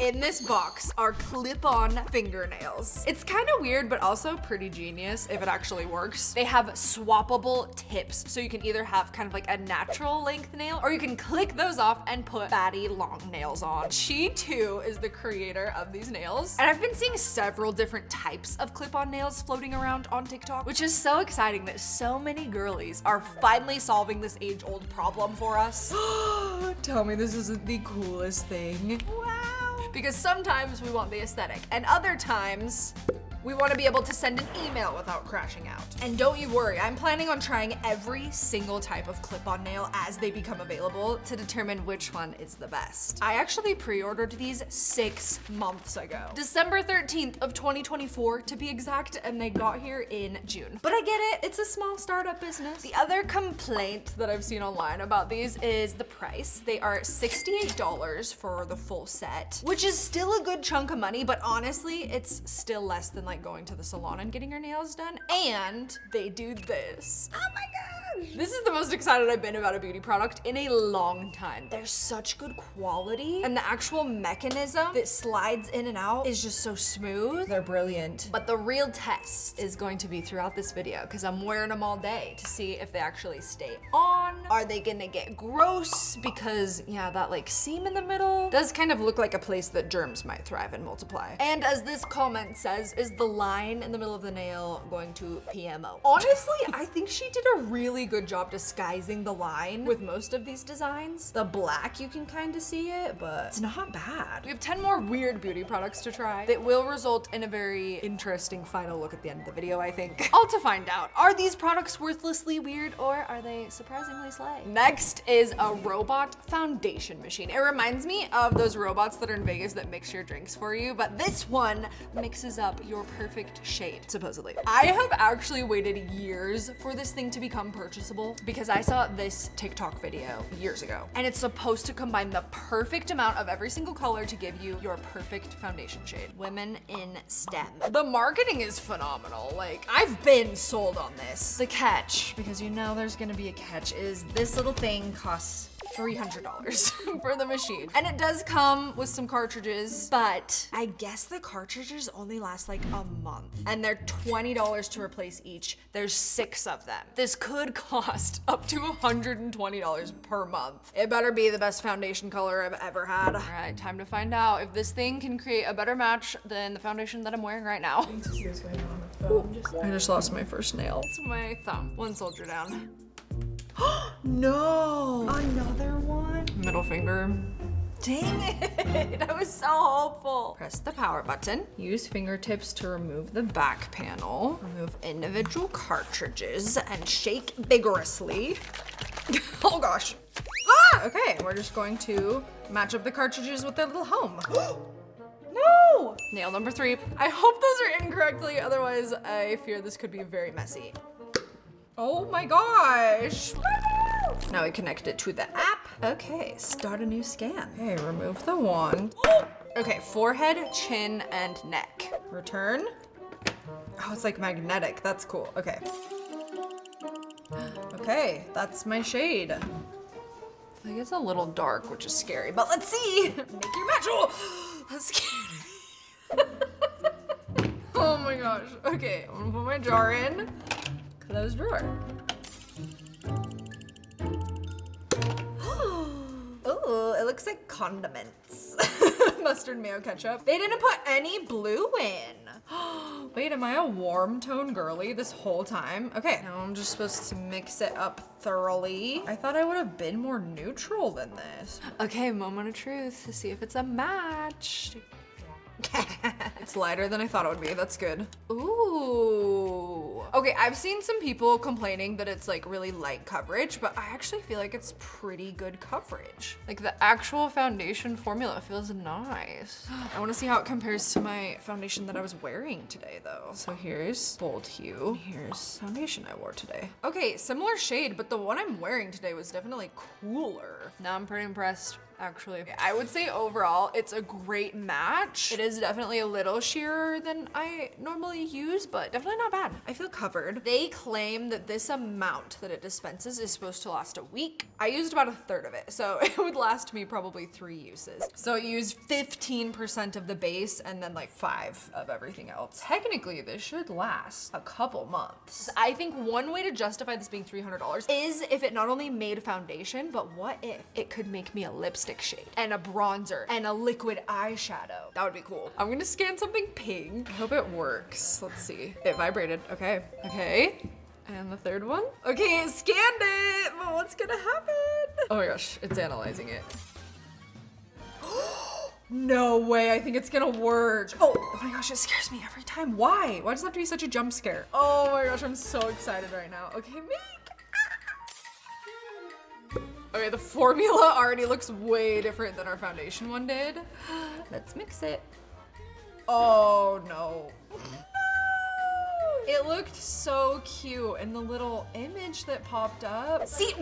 In this box are clip-on fingernails. It's kind of weird, but also pretty genius if it actually works. They have swappable tips, so you can either have kind of like a natural length nail, or you can click those off and put fatty long nails on. She too is the creator of these nails. And I've been seeing several different types of clip-on nails floating around on TikTok, which is so exciting that so many girlies are finally solving this age-old problem for us. Tell me this isn't the coolest thing. Wow. Because sometimes we want the aesthetic, and other times we want to be able to send an email without crashing out. And don't you worry, I'm planning on trying every single type of clip-on nail as they become available to determine which one is the best. I actually pre-ordered these 6 months ago. December 13th of 2024 to be exact, and they got here in June. But I get it, it's a small startup business. The other complaint that I've seen online about these is the price. They are $68 for the full set, which is still a good chunk of money, but honestly, it's still less than like going to the salon and getting your nails done. And they do this. Oh my gosh. This is the most excited I've been about a beauty product in a long time. They're such good quality, and the actual mechanism that slides in and out is just so smooth. They're brilliant. But the real test is going to be throughout this video, because I'm wearing them all day to see if they actually stay on. Are they gonna get gross? Because yeah, that like seam in the middle does kind of look like a place that germs might thrive and multiply. And as this comment says, is the line in the middle of the nail going to PMO? Honestly, I think she did a really good job disguising the line with most of these designs. The black, you can kind of see it, but it's not bad. We have 10 more weird beauty products to try that will result in a very interesting final look at the end of the video, I think. All to find out, are these products worthlessly weird, or are they surprisingly slay? Next is a robot foundation machine. It reminds me of those robots that are in Vegas that mix your drinks for you, but this one mixes up your perfect shade, supposedly. I have actually waited years for this thing to become purchasable because I saw this TikTok video years ago, and it's supposed to combine the perfect amount of every single color to give you your perfect foundation shade. Women in STEM. The marketing is phenomenal. Like, I've been sold on this. The catch, because you know there's gonna be a catch, is this little thing costs $300 for the machine. And it does come with some cartridges, but I guess the cartridges only last like a month, and they're $20 to replace each. There's 6 of them. This could cost up to $120 per month. It better be the best foundation color I've ever had. All right, time to find out if this thing can create a better match than the foundation that I'm wearing right now. I just lost my first nail. It's my thumb. One soldier down. No, another one. Middle finger. Dang it, I was so hopeful. Press the power button. Use fingertips to remove the back panel. Remove individual cartridges and shake vigorously. Oh gosh. Ah, okay, we're just going to match up the cartridges with their little home. No! Nail number 3. I hope those are incorrectly, otherwise I fear this could be very messy. Oh my gosh. Now we connect it to the app. Okay, start a new scan. Okay, remove the wand. Okay, forehead, chin, and neck. Return. Oh, it's like magnetic. That's cool. Okay. Okay, that's my shade. I feel like it's a little dark, which is scary, but let's see. Make your match. Oh, that's scary. Oh my gosh. Okay, I'm gonna put my jar in. Close drawer. Oh, it looks like condiments. Mustard, mayo, ketchup. They didn't put any blue in. Wait, am I a warm tone girly this whole time? Okay, now I'm just supposed to mix it up thoroughly. I thought I would have been more neutral than this. Okay, moment of truth to see if it's a match. It's lighter than I thought it would be. That's good. Ooh. Okay, I've seen some people complaining that it's like really light coverage, but I actually feel like it's pretty good coverage. Like the actual foundation formula feels nice. I want to see how it compares to my foundation that I was wearing today though. So here's bold hue. Here's foundation I wore today. Okay, similar shade, but the one I'm wearing today was definitely cooler. Now I'm pretty impressed. actually. I would say overall, it's a great match. It is definitely a little sheerer than I normally use, but definitely not bad. I feel covered. They claim that this amount that it dispenses is supposed to last a week. I used about a third of it, so it would last me probably 3 uses. So it used 15% of the base and then like 5 of everything else. Technically, this should last a couple months. I think one way to justify this being $300 is if it not only made foundation, but what if it could make me a lipstick shade and a bronzer and a liquid eyeshadow? That would be cool. I'm gonna scan something pink. I hope it works. Let's see. It vibrated. Okay. Okay. And the third one. Okay, it scanned it, but what's gonna happen? Oh my gosh, it's analyzing it. No way, I think it's gonna work. Oh my gosh, it scares me every time. Why? Why does it have to be such a jump scare? Oh my gosh, I'm so excited right now. Okay, make. Okay, the formula already looks way different than our foundation one did. Let's mix it. Oh no. It looked so cute in the little image that popped up. See,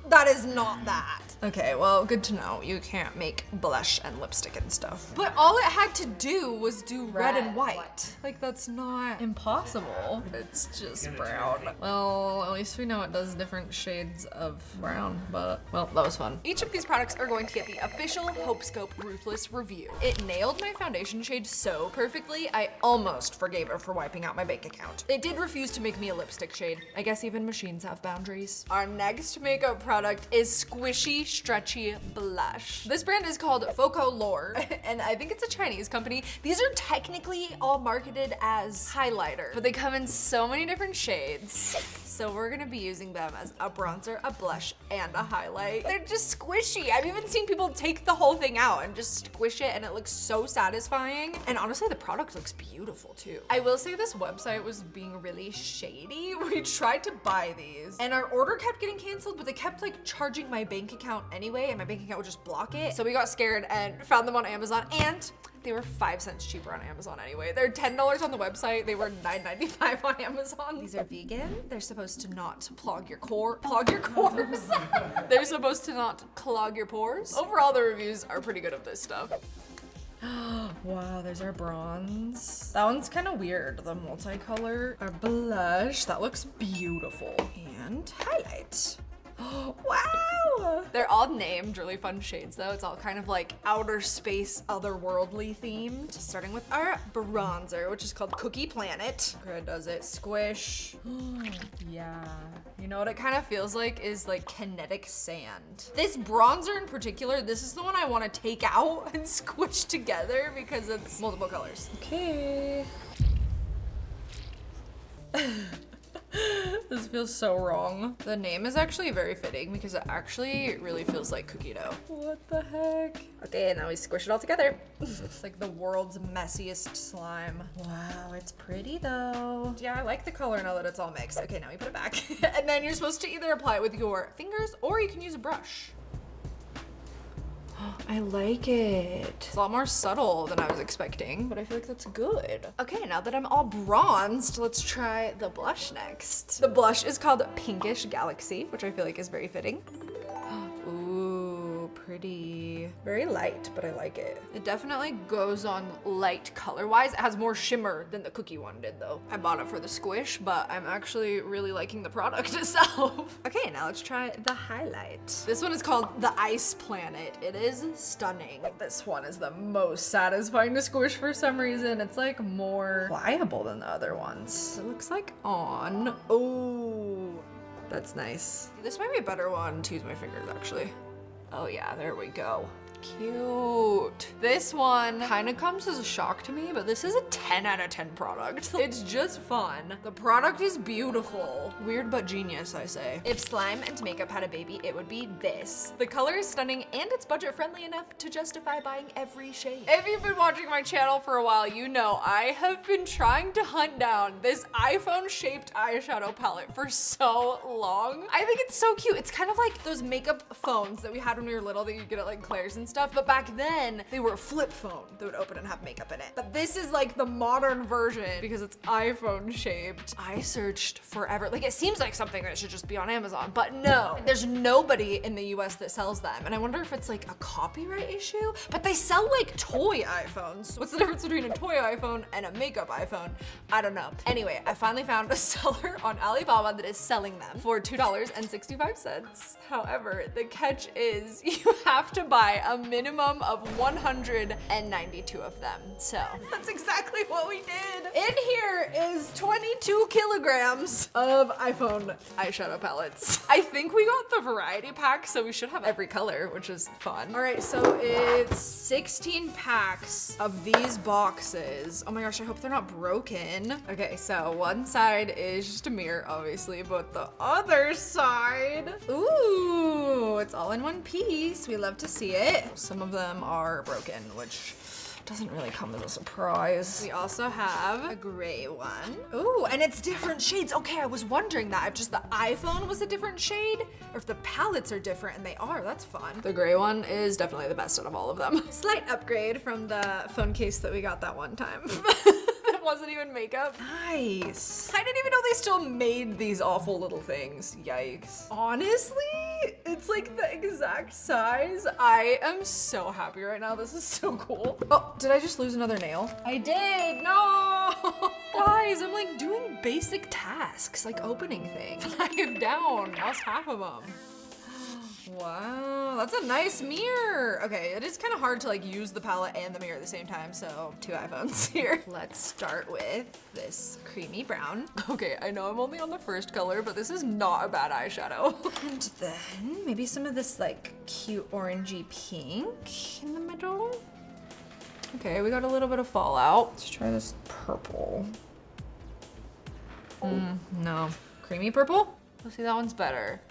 that is not that. Okay, well, good to know. You can't make blush and lipstick and stuff. But all it had to do was do red and white. Like, that's not impossible. It's just brown. Well, at least we know it does different shades of brown, but, well, that was fun. Each of these products are going to get the official HopeScope Ruthless review. It nailed my foundation shade so perfectly, I almost forgave it for wiping out my bank account. It did refuse to make me a lipstick shade. I guess even machines have boundaries. Our next makeup product is Squishy Stretchy Blush. This brand is called Foco Lore, and I think it's a Chinese company. These are technically all marketed as highlighter, but they come in so many different shades. So we're gonna be using them as a bronzer, a blush, and a highlight. They're just squishy. I've even seen people take the whole thing out and just squish it, and it looks so satisfying. And honestly, the product looks beautiful too. I will say this website was being really shady. We tried to buy these, and our order kept getting canceled, but they kept like charging my bank account anyway, and my bank account would just block it. So we got scared and found them on Amazon, and they were 5 cents cheaper on Amazon anyway. They're $10 on the website. They were $9.95 on Amazon. These are vegan. They're supposed to not clog your pores. They're supposed to not clog your pores. Overall, the reviews are pretty good of this stuff. Wow, there's our bronze. That one's kind of weird, the multicolor. Our blush, that looks beautiful. And highlight. Wow! They're all named really fun shades though. It's all kind of like outer space, otherworldly themed. Starting with our bronzer, which is called Cookie Planet. Red does it. Squish. Yeah. You know what it kind of feels like is like kinetic sand. This bronzer in particular, this is the one I want to take out and squish together because it's multiple colors. Okay. This feels so wrong. The name is actually very fitting because it actually really feels like cookie dough. What the heck? Okay, now we squish it all together. It's like the world's messiest slime. Wow, it's pretty though. Yeah, I like the color now that it's all mixed. Okay, now we put it back. And then you're supposed to either apply it with your fingers or you can use a brush. I like it. It's a lot more subtle than I was expecting, but I feel like that's good. Okay, now that I'm all bronzed, let's try the blush next. The blush is called Pinkish Galaxy, which I feel like is very fitting. Ooh, pretty. Very light, but I like it. It definitely goes on light color-wise. It has more shimmer than the cookie one did though. I bought it for the squish, but I'm actually really liking the product itself. Okay, now let's try the highlight. This one is called the Ice Planet. It is stunning. This one is the most satisfying to squish for some reason. It's like more pliable than the other ones. It looks like on. Oh, that's nice. This might be a better one to use my fingers actually. Oh yeah, there we go. Cute. This one kind of comes as a shock to me, but this is a 10 out of 10 product. It's just fun. The product is beautiful. Weird but genius, I say. If slime and makeup had a baby, it would be this. The color is stunning and it's budget friendly enough to justify buying every shade. If you've been watching my channel for a while, you know I have been trying to hunt down this iPhone shaped eyeshadow palette for so long. I think it's so cute. It's kind of like those makeup phones that we had when we were little that you get at like Claire's and stuff. stuff, but back then they were a flip phone that would open and have makeup in it. But this is like the modern version because it's iPhone shaped. I searched forever. Like it seems like something that should just be on Amazon, but no, there's nobody in the US that sells them. And I wonder if it's like a copyright issue, but they sell like toy iPhones. What's the difference between a toy iPhone and a makeup iPhone? I don't know. Anyway, I finally found a seller on Alibaba that is selling them for $2.65. However, the catch is you have to buy a minimum of 192 of them. So that's exactly what we did. In here is 22 kilograms of iPhone eyeshadow palettes. I think we got the variety pack, so we should have every color, which is fun. All right, so it's 16 packs of these boxes. Oh my gosh, I hope they're not broken. Okay, so one side is just a mirror, obviously, but the other side, ooh, it's all in one piece. We love to see it. Some of them are broken, which doesn't really come as a surprise. We also have a gray one. Ooh, and it's different shades. Okay, I was wondering that if just the iPhone was a different shade or if the palettes are different, and they are. That's fun. The gray one is definitely the best out of all of them. Slight upgrade from the phone case that we got that one time. Wasn't even makeup. Nice. I didn't even know they still made these awful little things. Yikes. Honestly, it's like the exact size. I am so happy right now. This is so cool. Oh, did I just lose another nail? I did. No. Guys, I'm like doing basic tasks, like opening things. 5 down, lost half of them. Wow, that's a nice mirror. Okay, it is kind of hard to like use the palette and the mirror at the same time, so 2 iPhones here. Let's start with this creamy brown. Okay, I know I'm only on the first color, but this is not a bad eyeshadow. And then maybe some of this like cute orangey pink in the middle. Okay, we got a little bit of fallout. Let's try this purple. No. Creamy purple? Let's see, that one's better.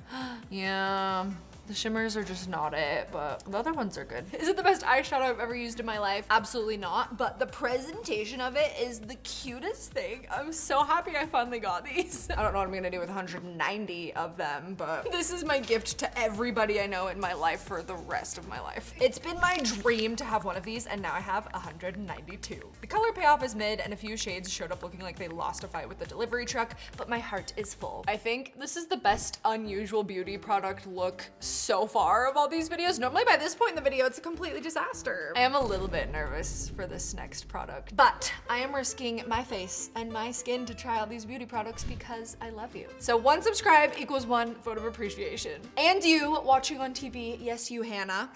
Yeah. The shimmers are just not it, but the other ones are good. Is it the best eyeshadow I've ever used in my life? Absolutely not, but the presentation of it is the cutest thing. I'm so happy I finally got these. I don't know what I'm gonna do with 190 of them, but this is my gift to everybody I know in my life for the rest of my life. It's been my dream to have one of these, and now I have 192. The color payoff is mid, and a few shades showed up looking like they lost a fight with the delivery truck, but my heart is full. I think this is the best unusual beauty product look so far of all these videos. Normally by this point in the video, it's a completely disaster. I am a little bit nervous for this next product, but I am risking my face and my skin to try out these beauty products because I love you. So 1 subscribe equals 1 vote of appreciation. And you watching on TV, yes you Hannah.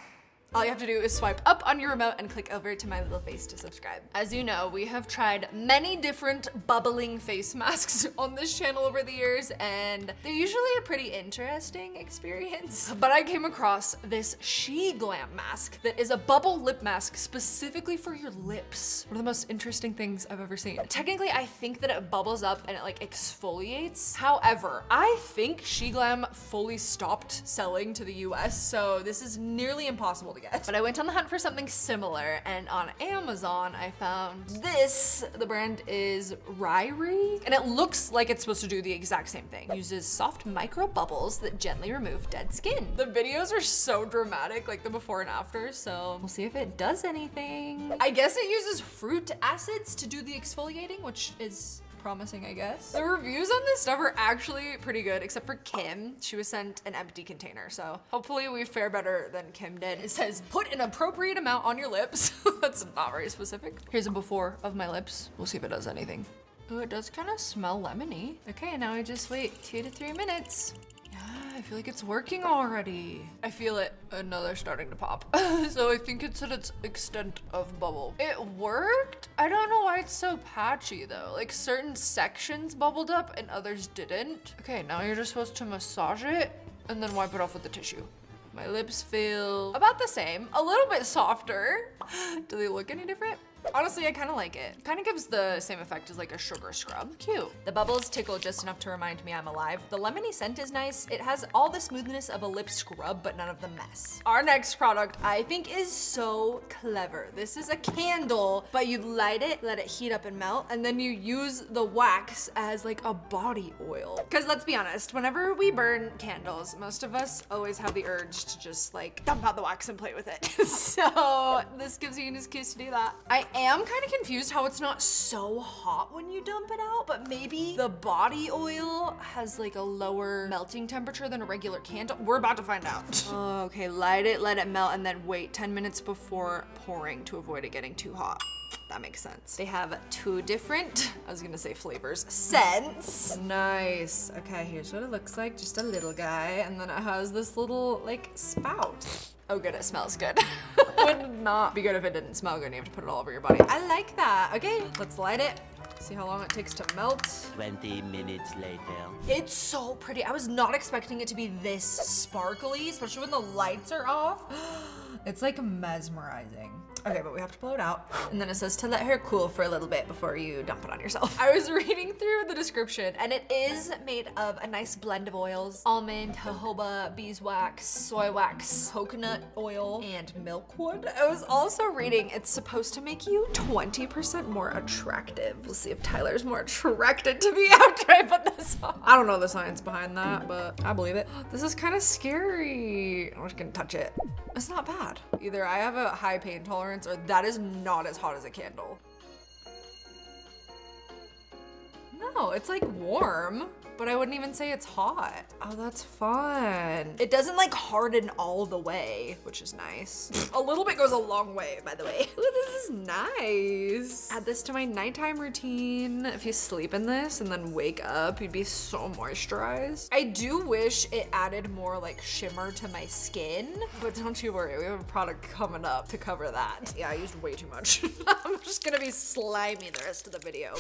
All you have to do is swipe up on your remote and click over to my little face to subscribe. As you know, we have tried many different bubbling face masks on this channel over the years, and they're usually a pretty interesting experience. But I came across this She Glam mask that is a bubble lip mask specifically for your lips. One of the most interesting things I've ever seen. Technically, I think that it bubbles up and it like exfoliates. However, I think She Glam fully stopped selling to the US, so this is nearly impossible to get. But I went on the hunt for something similar, and on Amazon I found this. The brand is Ryrie, and it looks like it's supposed to do the exact same thing. It uses soft micro bubbles that gently remove dead skin. The videos are so dramatic, like the before and after, so we'll see if it does anything. I guess it uses fruit acids to do the exfoliating, which is promising, I guess. The reviews on this stuff are actually pretty good, except for Kim. She was sent an empty container, so hopefully we fare better than Kim did. It says, put an appropriate amount on your lips. That's not very specific. Here's a before of my lips. We'll see if it does anything. Oh, it does kind of smell lemony. Okay, now I just wait 2 to 3 minutes. I feel like it's working already. I feel it. No, they're starting to pop. So I think it's at its extent of bubble. It worked. I don't know why it's so patchy though. Like certain sections bubbled up and others didn't. Okay, now you're just supposed to massage it and then wipe it off with the tissue. My lips feel about the same, a little bit softer. Do they look any different? Honestly, I kind of like it. Kind of gives the same effect as like a sugar scrub. Cute. The bubbles tickle just enough to remind me I'm alive. The lemony scent is nice. It has all the smoothness of a lip scrub, but none of the mess. Our next product I think is so clever. This is a candle, but you light it, let it heat up and melt, and then you use the wax as like a body oil. Because let's be honest, whenever we burn candles, most of us always have the urge to just like dump out the wax and play with it. So this gives you an excuse to do that. I am kind of confused how it's not so hot when you dump it out, but maybe the body oil has like a lower melting temperature than a regular candle. We're about to find out. Okay, light it, let it melt, and then wait 10 minutes before pouring to avoid it getting too hot. That makes sense. They have 2 different, I was gonna say flavors, scents. Nice. Okay, here's what it looks like. Just a little guy, and then it has this little like spout. Oh good, it smells good. Would not be good if it didn't smell good and you have to put it all over your body. I like that. Okay, let's light it. See how long it takes to melt. 20 minutes later. It's so pretty. I was not expecting it to be this sparkly, especially when the lights are off. It's like mesmerizing. Okay, but we have to blow it out. And then it says to let her cool for a little bit before you dump it on yourself. I was reading through the description and it is made of a nice blend of oils. Almond, jojoba, beeswax, soy wax, coconut oil, and milkwood. I was also reading it's supposed to make you 20% more attractive. We'll see if Tyler's more attracted to me after I put this on. I don't know the science behind that, but I believe it. This is kind of scary. I'm just gonna touch it. It's not bad. Either I have a high pain tolerance or that is not as hot as a candle. No, it's like warm, but I wouldn't even say it's hot. Oh, that's fun. It doesn't like harden all the way, which is nice. A little bit goes a long way, by the way. Ooh, this is nice. Add this to my nighttime routine. If you sleep in this and then wake up, you'd be so moisturized. I do wish it added more like shimmer to my skin, but don't you worry, we have a product coming up to cover that. Yeah, I used way too much. I'm just gonna be slimy the rest of the video.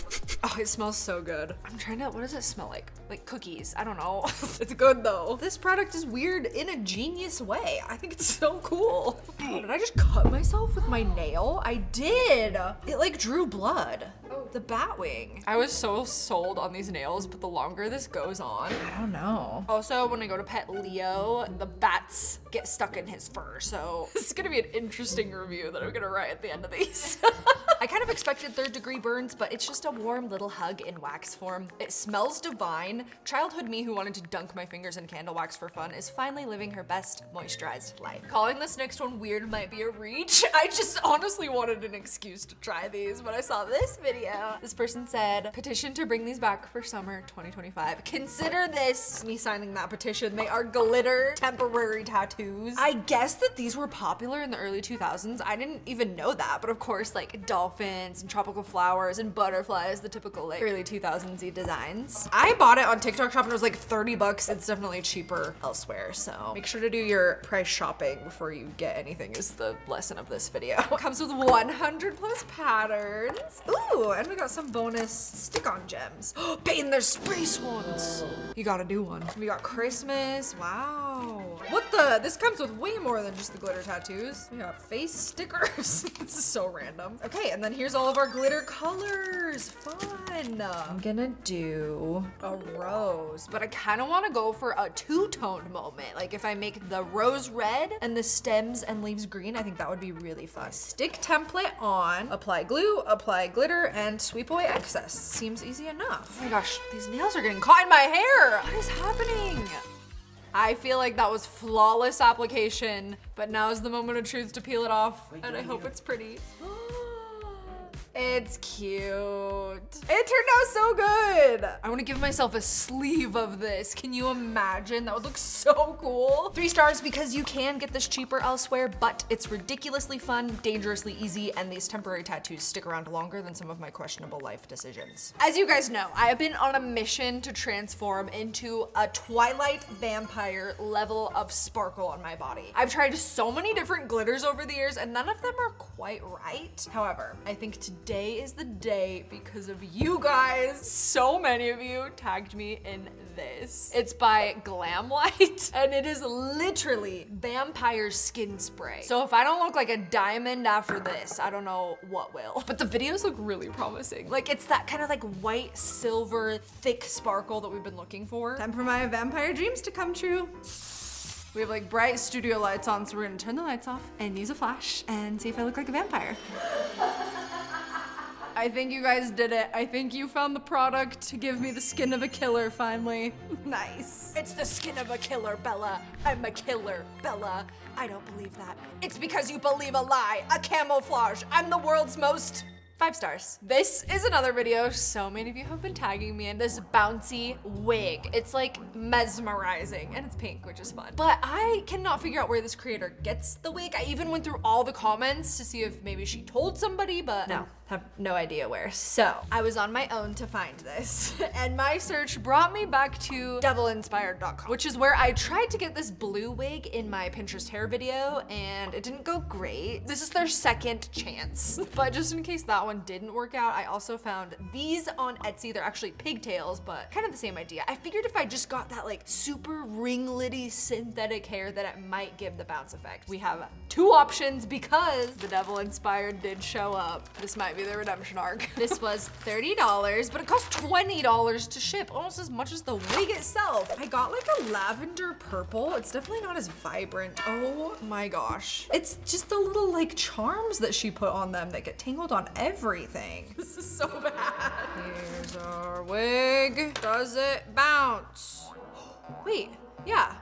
Oh, it smells so good. I'm trying to, what does it smell like? Like cookies, I don't know. It's good though. This product is weird in a genius way. I think it's so cool. Oh, did I just cut myself with my nail? I did. It like drew blood. Oh, the bat wing. I was so sold on these nails, but the longer this goes on, I don't know. Also, when I go to pet Leo, the bats get stuck in his fur. So this is gonna be an interesting review that I'm gonna write at the end of these. I kind of expected 3rd degree burns, but it's just a warm little hug in wax form. It smells divine. Childhood me who wanted to dunk my fingers in candle wax for fun is finally living her best moisturized life. Calling this next one weird might be a reach. I just honestly wanted an excuse to try these when I saw this video. This person said, petition to bring these back for summer 2025. Consider this me signing that petition. They are glitter temporary tattoos. I guess that these were popular in the early 2000s. I didn't even know that, but of course like dolphins and tropical flowers and butterflies, the typical like early 2000s-y designs. I bought it on TikTok Shop and it was like 30 bucks. It's definitely cheaper elsewhere, so make sure to do your price shopping before you get anything is the lesson of this video. It comes with 100 plus patterns. Ooh, and we got some bonus stick-on gems. Peyton, there's space ones. You gotta do one. We got Christmas, wow. What the? This comes with way more than just the glitter tattoos. We got face stickers. This is so random. Okay, and then here's all of our glitter colors. Fun. I'm gonna do a rose, but I kind of want to go for a two-toned moment. Like if I make the rose red and the stems and leaves green, I think that would be really fun. Stick template on, apply glue, apply glitter, and sweep away excess. Seems easy enough. Oh my gosh, these nails are getting caught in my hair. What is happening? I feel like that was flawless application, but now is the moment of truth to peel it off, and I hope it's pretty. It's cute. It turned out so good. I want to give myself a sleeve of this. Can you imagine? That would look so cool. 3 stars because you can get this cheaper elsewhere, but it's ridiculously fun, dangerously easy, and these temporary tattoos stick around longer than some of my questionable life decisions. As you guys know, I have been on a mission to transform into a Twilight vampire level of sparkle on my body. I've tried so many different glitters over the years, and none of them are quite right. However, I think today today is the day because of you guys. So many of you tagged me in this. It's by Glamlight and it is literally vampire skin spray. So if I don't look like a diamond after this, I don't know what will. But the videos look really promising. Like it's that kind of like white, silver, thick sparkle that we've been looking for. Time for my vampire dreams to come true. We have like bright studio lights on, so we're gonna turn the lights off and use a flash and see if I look like a vampire. I think you guys did it. I think you found the product to give me the skin of a killer finally. Nice. It's the skin of a killer, Bella. I'm a killer, Bella. I don't believe that. It's because you believe a lie, a camouflage. I'm the world's most 5 stars. This is another video so many of you have been tagging me in, this bouncy wig. It's like mesmerizing and it's pink, which is fun. But I cannot figure out where this creator gets the wig. I even went through all the comments to see if maybe she told somebody, but no, have no idea where. So I was on my own to find this and my search brought me back to devilinspired.com, which is where I tried to get this blue wig in my Pinterest hair video and it didn't go great. This is their second chance. But just in case that one didn't work out, I also found these on Etsy. They're actually pigtails, but kind of the same idea. I figured if I just got that like super ringlety synthetic hair that it might give the bounce effect. We have 2 options because the Devil Inspired did show up. This might be the redemption arc. This was $30, but it cost $20 to ship, almost as much as the wig itself. I got like a lavender purple. It's definitely not as vibrant. Oh my gosh. It's just the little like charms that she put on them that get tangled on everything. This is so bad. Here's our wig. Does it bounce? Wait, yeah.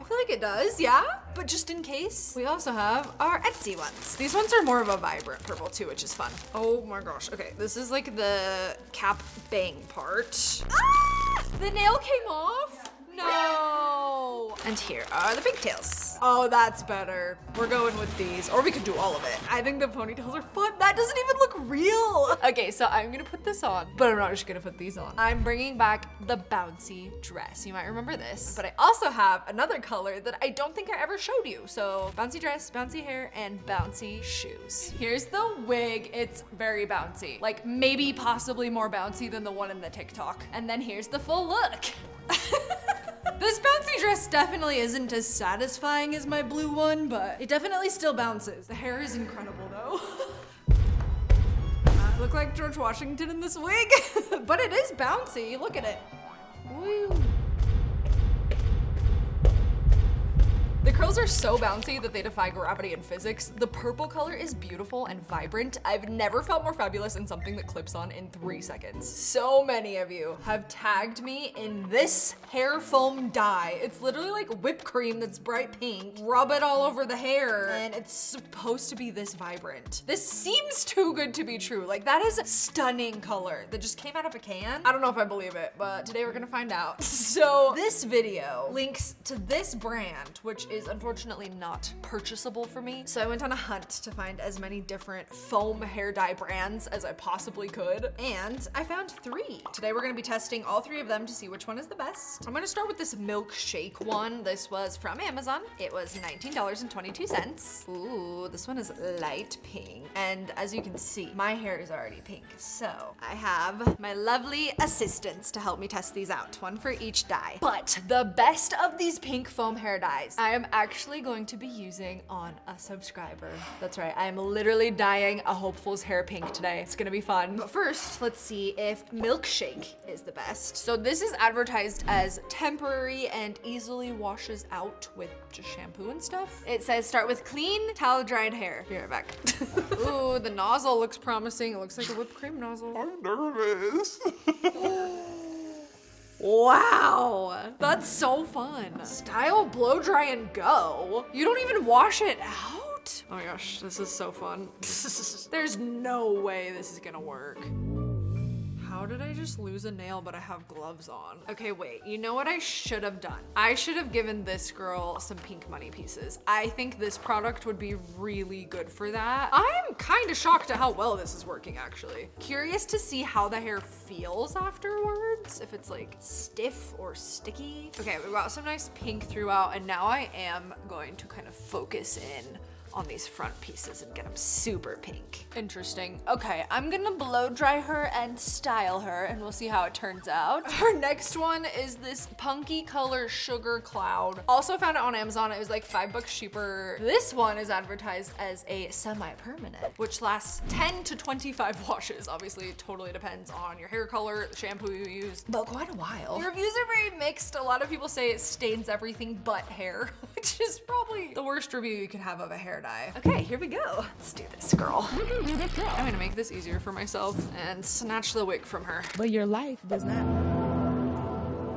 I feel like it does, yeah? But just in case, we also have our Etsy ones. These ones are more of a vibrant purple too, which is fun. Oh my gosh, okay. This is like the cap bang part. Ah! The nail came off? No. And here are the pigtails. Oh, that's better. We're going with these, or we could do all of it. I think the ponytails are fun. That doesn't even look real. Okay, so I'm gonna put this on, but I'm not just gonna put these on. I'm bringing back the bouncy dress. You might remember this, but I also have another color that I don't think I ever showed you. So bouncy dress, bouncy hair, and bouncy shoes. Here's the wig. It's very bouncy. Like maybe possibly more bouncy than the one in the TikTok. And then here's the full look. This bouncy dress definitely isn't as satisfying as my blue one, but it definitely still bounces. The hair is incredible though. I look like George Washington in this wig, but it is bouncy. Look at it. Woo. The curls are so bouncy that they defy gravity and physics. The purple color is beautiful and vibrant. I've never felt more fabulous in something that clips on in 3 seconds. So many of you have tagged me in this hair foam dye. It's literally like whipped cream that's bright pink. Rub it all over the hair and it's supposed to be this vibrant. This seems too good to be true. Like that is a stunning color that just came out of a can. I don't know if I believe it, but today we're gonna find out. So this video links to this brand, which is unfortunately not purchasable for me. So I went on a hunt to find as many different foam hair dye brands as I possibly could. And I found 3. Today we're gonna be testing all 3 of them to see which one is the best. I'm gonna start with this milkshake one. This was from Amazon. It was $19.22. Ooh, this one is light pink. And as you can see, my hair is already pink. So I have my lovely assistants to help me test these out. 1 for each dye. But the best of these pink foam hair dyes, I am actually going to be using on a subscriber. That's right, I am literally dyeing a hopefuls hair pink today. It's gonna be fun. But first, let's see if milkshake is the best. So this is advertised as temporary and easily washes out with just shampoo and stuff. It says start with clean, towel dried hair. Be right back. Ooh, the nozzle looks promising. It looks like a whipped cream nozzle. I'm nervous. Wow, that's so fun. Style, blow dry, and go. You don't even wash it out? Oh my gosh, this is so fun. There's no way this is gonna work. How did I just lose a nail but I have gloves on? Okay, wait, you know what I should have done? I should have given this girl some pink money pieces. I think this product would be really good for that. I'm kind of shocked at how well this is working actually. Curious to see how the hair feels afterwards, if it's like stiff or sticky. Okay, we got some nice pink throughout and now I am going to kind of focus in on these front pieces and get them super pink. Interesting. Okay, I'm gonna blow dry her and style her, and we'll see how it turns out. Our next one is this punky color Sugar Cloud. Also found it on Amazon. It was like $5 cheaper. This one is advertised as a semi-permanent, which lasts 10 to 25 washes. Obviously, it totally depends on your hair color, the shampoo you use, but quite a while. The reviews are very mixed. A lot of people say it stains everything but hair, which is probably the worst review you can have of a hair dye. Okay, here we go. Let's do this, girl. I'm gonna make this easier for myself and snatch the wig from her. But your life does not.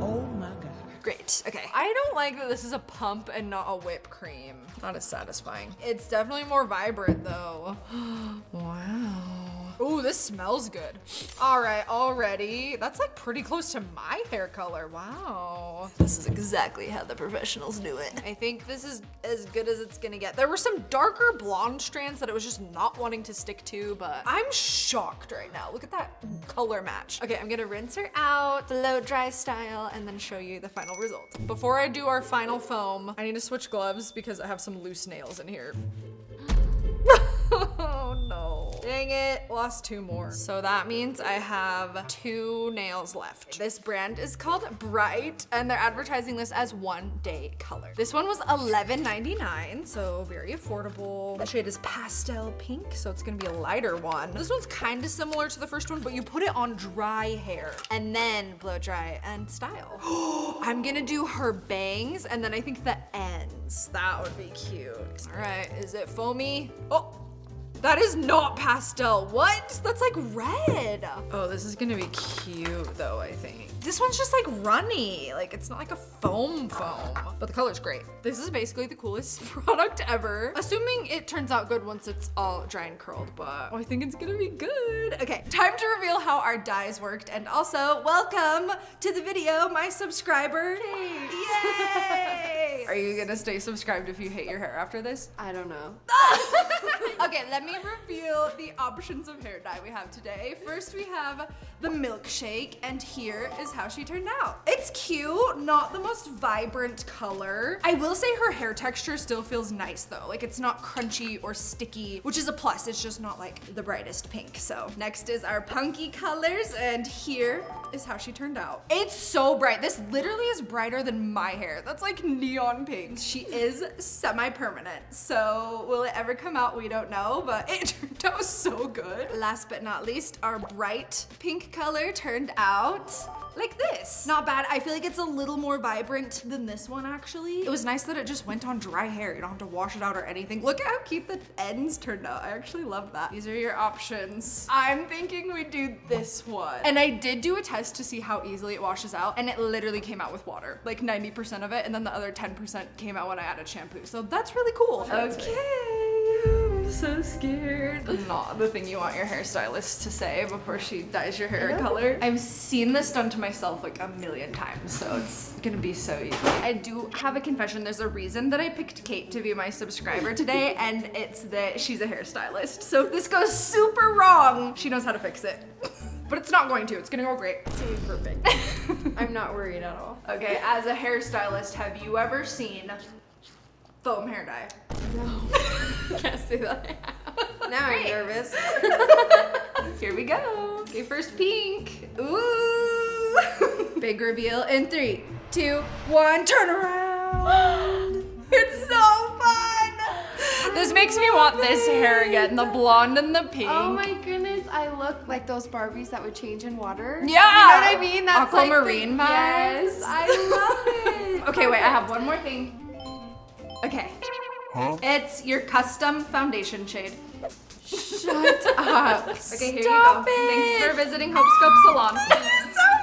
Oh my God. Great, okay. I don't like that this is a pump and not a whipped cream. Not as satisfying. It's definitely more vibrant though. Wow. Ooh, this smells good. All right, already. That's like pretty close to my hair color. Wow. This is exactly how the professionals do it. I think this is as good as it's gonna get. There were some darker blonde strands that it was just not wanting to stick to, but I'm shocked right now. Look at that color match. Okay, I'm gonna rinse her out, blow dry style, and then show you the final result. Before I do our final foam, I need to switch gloves because I have some loose nails in here. Oh no. Dang it, lost 2 more. So that means I have 2 nails left. This brand is called Bright, and they're advertising this as 1-day color. This one was $11.99, so very affordable. The shade is pastel pink, so it's gonna be a lighter one. This one's kind of similar to the first one, but you put it on dry hair and then blow dry and style. I'm gonna do her bangs and then I think the ends. That would be cute. All right, is it foamy? Oh. That is not pastel. What? That's like red. Oh, this is gonna be cute though, I think. This one's just like runny. Like it's not like a foam, but the color's great. This is basically the coolest product ever. Assuming it turns out good once it's all dry and curled, but I think it's gonna be good. Okay, time to reveal how our dyes worked, and also welcome to the video, my subscriber. Yay! Are you gonna stay subscribed if you hate your hair after this? I don't know. Okay, let me reveal the options of hair dye we have today. First, we have the milkshake, and here is how she turned out. It's cute, not the most vibrant color. I will say her hair texture still feels nice though. Like it's not crunchy or sticky, which is a plus. It's just not like the brightest pink. So next is our punky colors, and here is how she turned out. It's so bright. This literally is brighter than my hair. That's like neon pink. She is semi-permanent. So will it ever come out? We don't know, but it turned out so good. Last but not least, our bright pink color turned out like this. Not bad. I feel like it's a little more vibrant than this one actually. It was nice that it just went on dry hair. You don't have to wash it out or anything. Look at how cute the ends turned out. I actually love that. These are your options. I'm thinking we do this one. And I did do a test to see how easily it washes out, and it literally came out with water. Like 90% of it, and then the other 10% came out when I added shampoo. So that's really cool. Okay. I'm so scared. Not the thing you want your hairstylist to say before she dyes your hair color. I've seen this done to myself like a million times, so it's gonna be so easy. I do have a confession. There's a reason that I picked Kate to be my subscriber today, and it's that she's a hairstylist. So if this goes super wrong, she knows how to fix it. But it's not going to. It's gonna go great. It's gonna be perfect. I'm not worried at all. Okay, as a hairstylist, have you ever seen foam hair dye? No. Can't say that. Now I'm nervous. Here we go. Okay, first pink. Ooh. Big reveal in 3, 2, 1, turn around. It's so fun. This makes me want this hair again, the blonde and the pink. Oh my goodness, I look like those Barbies that would change in water. Yeah. You know what I mean? That's aquamarine like vibes. Yes, I love it. Okay, wait, I have one more thing. Okay. Huh? It's your custom foundation shade. Shut up. Okay, here Stop you go. it. Thanks for visiting Hope Scope Salon. Thank you so much.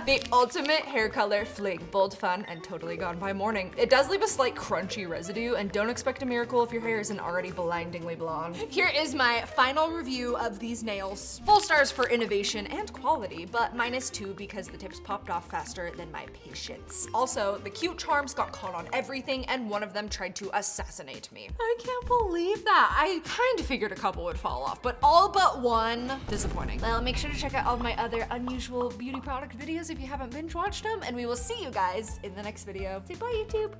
The ultimate hair color fling, bold, fun, and totally gone by morning. It does leave a slight crunchy residue, and don't expect a miracle if your hair isn't already blindingly blonde. Here is my final review of these nails. Full stars for innovation and quality, but -2 because the tips popped off faster than my patience. Also, the cute charms got caught on everything, and one of them tried to assassinate me. I can't believe that. I kind of figured a couple would fall off, but all but one, disappointing. Well, make sure to check out all of my other unusual beauty product videos if you haven't binge watched them, and we will see you guys in the next video. Say bye, YouTube.